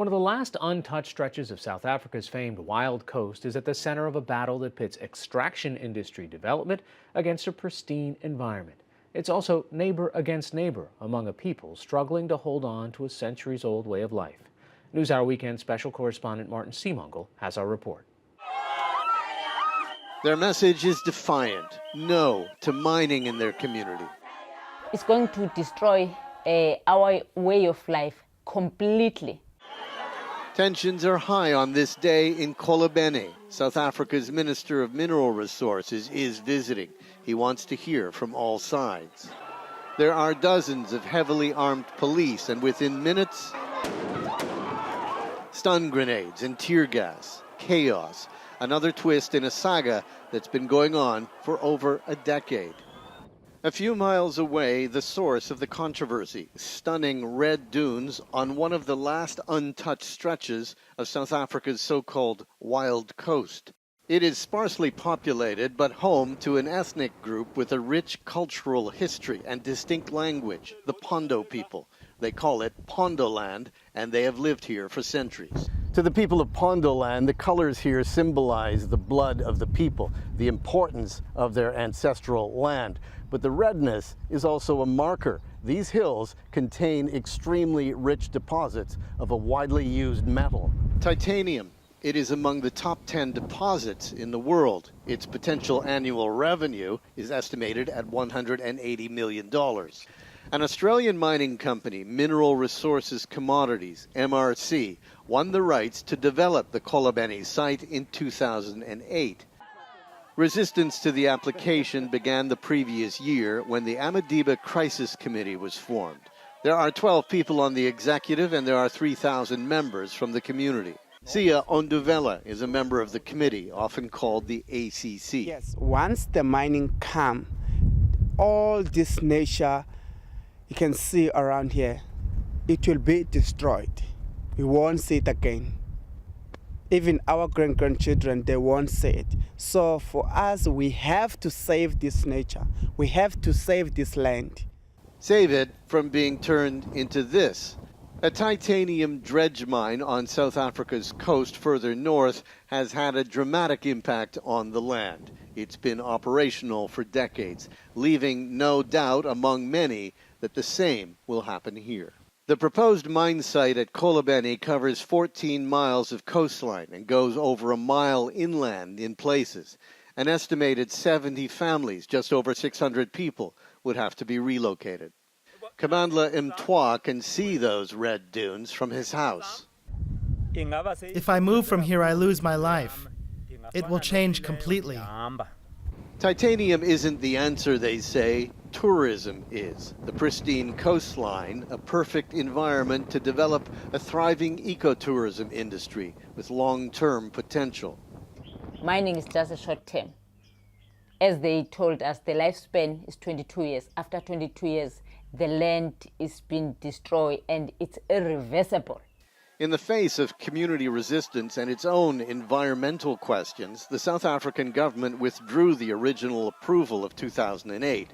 One of the last untouched stretches of South Africa's famed Wild Coast is at the center of a battle that pits extraction industry development against a pristine environment. It's also neighbor against neighbor among a people struggling to hold on to a centuries-old way of life. NewsHour Weekend Special Correspondent Martin Seemungal has our report. Their message is defiant: no to mining in their community. It's going to destroy our way of life completely. Tensions are high on this day in Correspondent. South Africa's Minister of Mineral Resources is visiting. He wants to hear from all sides. There are dozens of heavily armed police, and within minutes, stun grenades and tear gas. Chaos. Another twist in a saga that's been going on for over a decade. A few miles away, the source of the controversy, stunning red dunes on one of the last untouched stretches of South Africa's so-called Wild Coast. It is sparsely populated, but home to an ethnic group with a rich cultural history and distinct language, the Pondo people. They call it Pondoland, and they have lived here for centuries. To the people of Pondoland, the colors here symbolize the blood of the people, the importance of their ancestral land. But the redness is also a marker. These hills contain extremely rich deposits of a widely used metal, titanium. It is among the top 10 deposits in the world. Its potential annual revenue is estimated at $180 million. An Australian mining company, Mineral Resources Commodities, MRC, won the rights to develop the Correspondent site in 2008. Resistance to the application began the previous year when the Amadiba Crisis Committee was formed. There are 12 people on the executive and there are 3,000 members from the community. Sia Onduvela is a member of the committee, often called the ACC. Yes, once the mining comes, all this nature you can see around here, it will be destroyed. We won't see it again. Even our grandchildren, they won't see it. So for us, we have to save this nature. We have to save this land. Save it from being turned into this. A titanium dredge mine on South Africa's coast further north has had a dramatic impact on the land. It's been operational for decades, leaving no doubt among many that the same will happen here. The proposed mine site at Correspondent covers 14 miles of coastline and goes over a mile inland in places. An estimated 70 families, just over 600 people, would have to be relocated. Kamandla Mtwa can see those red dunes from his house. If I move from here, I lose my life. It will change completely. Titanium isn't the answer, they say. Tourism is. The pristine coastline, a perfect environment to develop a thriving ecotourism industry with long-term potential. Mining is just a short term. As they told us, the lifespan is 22 years. After 22 years, the land is being destroyed and it's irreversible. In the face of community resistance and its own environmental questions, the South African government withdrew the original approval of 2008.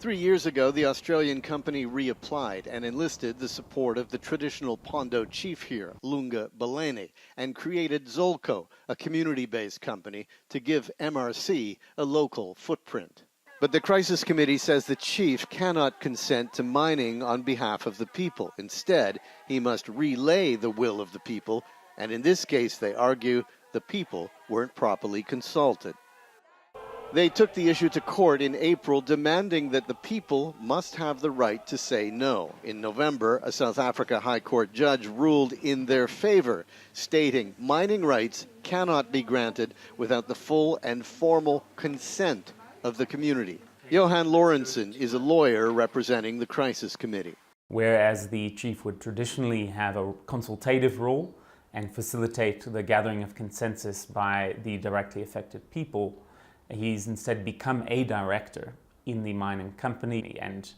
3 years ago, the Australian company reapplied and enlisted the support of the traditional Pondo chief here, Lunga Belene, and created Zolco, a community-based company, to give MRC a local footprint. But the Crisis Committee says the chief cannot consent to mining on behalf of the people. Instead, he must relay the will of the people, and in this case, they argue, the people weren't properly consulted. They took the issue to court in April, demanding that the people must have the right to say no. In November, a South Africa High Court judge ruled in their favor, stating mining rights cannot be granted without the full and formal consent of the community. Johan Lorentzen is a lawyer representing the Crisis Committee. Whereas the chief would traditionally have a consultative role and facilitate the gathering of consensus by the directly affected people, he's instead become a director in the mining company and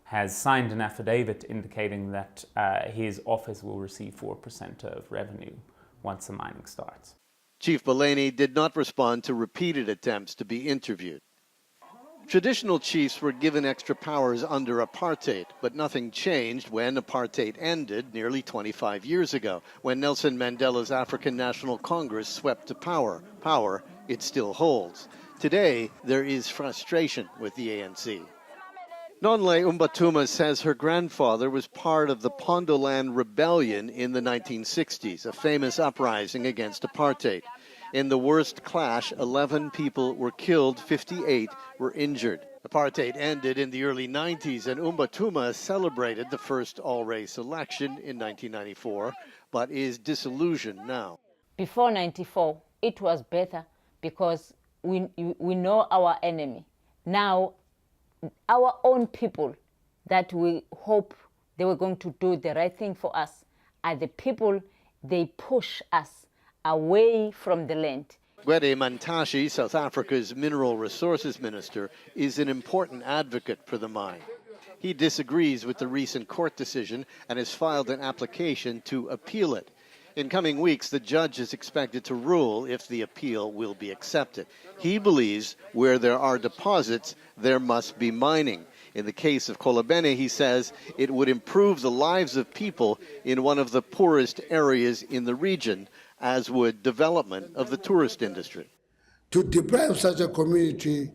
has signed an affidavit indicating that his office will receive 4% of revenue once the mining starts. Chief Belene did not respond to repeated attempts to be interviewed. Traditional chiefs were given extra powers under apartheid, but nothing changed when apartheid ended nearly 25 years ago, when Nelson Mandela's African National Congress swept to power. Power it still holds. Today, there is frustration with the ANC. Nonhle Umbatuma says her grandfather was part of the Pondoland Rebellion in the 1960s, a famous uprising against apartheid. In the worst clash, 11 people were killed, 58 were injured. Apartheid ended in the early 90s, and Umbatuma celebrated the first all-race election in 1994, but is disillusioned now. Before 94, it was better because we know our enemy. Now, our own people that we hope they were going to do the right thing for us are the people they push us away from the land. Gwede Mantashe, South Africa's Mineral Resources Minister, is an important advocate for the mine. He disagrees with the recent court decision and has filed an application to appeal it. In coming weeks, the judge is expected to rule if the appeal will be accepted. He believes where there are deposits, there must be mining. In the case of Kolobene, he says it would improve the lives of people in one of the poorest areas in the region, as would development of the tourist industry. To deprive such a community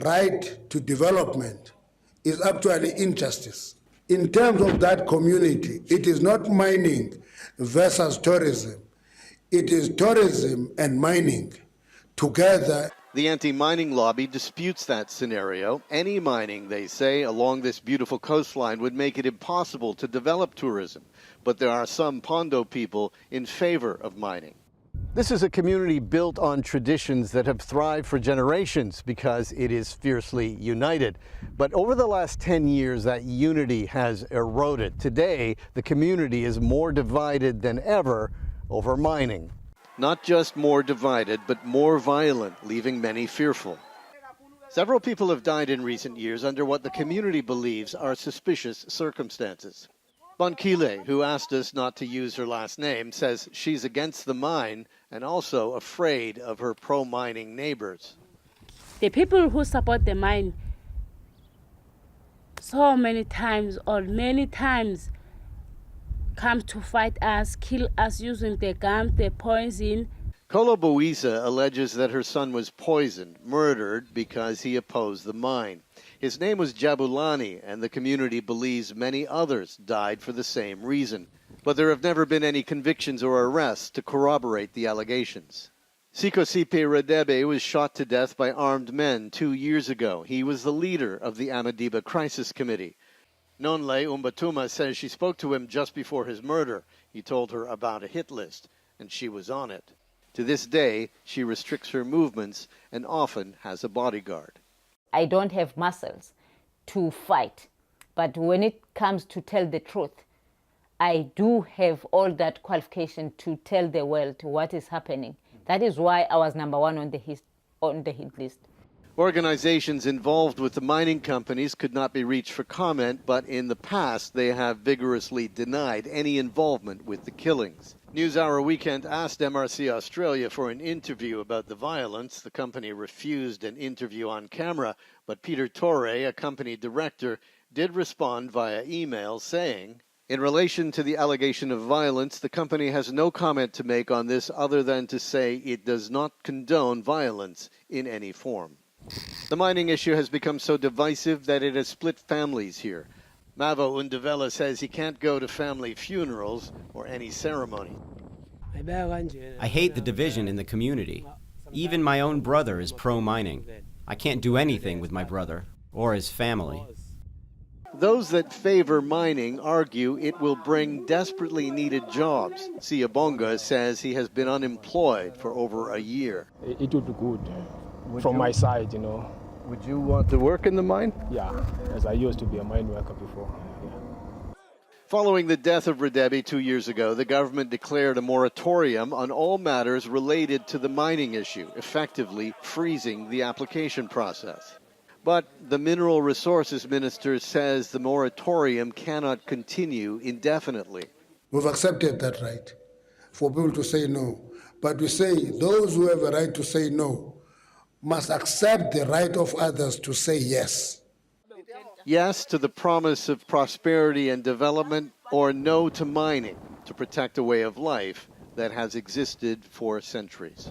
right to development is actually injustice. In terms of that community, it is not mining versus tourism. It is tourism and mining together. The anti-mining lobby disputes that scenario. Any mining, they say, along this beautiful coastline would make it impossible to develop tourism. But there are some Pondo people in favor of mining. This is a community built on traditions that have thrived for generations because it is fiercely united. But over the last 10 years, that unity has eroded. Today, the community is more divided than ever over mining. Not just more divided, but more violent, leaving many fearful. Several people have died in recent years under what the community believes are suspicious circumstances. Bonkile, who asked us not to use her last name, says she's against the mine and also afraid of her pro-mining neighbors. The people who support the mine so many times come to fight us, kill us using the gun, the poison. Koloboisa alleges that her son was poisoned, murdered because he opposed the mine. His name was Jabulani, and the community believes many others died for the same reason. But there have never been any convictions or arrests to corroborate the allegations. Sikosipe Radebe was shot to death by armed men 2 years ago. He was the leader of the Amadiba Crisis Committee. Nonhle Umbatuma says she spoke to him just before his murder. He told her about a hit list, and she was on it. To this day, she restricts her movements and often has a bodyguard. I don't have muscles to fight, but when it comes to tell the truth, I do have all that qualification to tell the world what is happening. That is why I was number one on the hit list. Organizations involved with the mining companies could not be reached for comment, but in the past they have vigorously denied any involvement with the killings. NewsHour Weekend asked MRC Australia for an interview about the violence. The company refused an interview on camera, but Peter Torre, a company director, did respond via email saying, in relation to the allegation of violence, the company has no comment to make on this other than to say it does not condone violence in any form. The mining issue has become so divisive that it has split families here. Mavo Undavela says he can't go to family funerals or any ceremony. I hate the division in the community. Even my own brother is pro-mining. I can't do anything with my brother or his family. Those that favor mining argue it will bring desperately needed jobs. Siyabonga says he has been unemployed for over a year. It would be good from my side, you know. Would you want to work in the mine? Yeah, as I used to be a mine worker before. Yeah. Following the death of Radebe 2 years ago, the government declared a moratorium on all matters related to the mining issue, effectively freezing the application process. But the Mineral Resources Minister says the moratorium cannot continue indefinitely. We've accepted that right for people to say no. But we say those who have a right to say no must accept the right of others to say yes. Yes to the promise of prosperity and development, or no to mining to protect a way of life that has existed for centuries.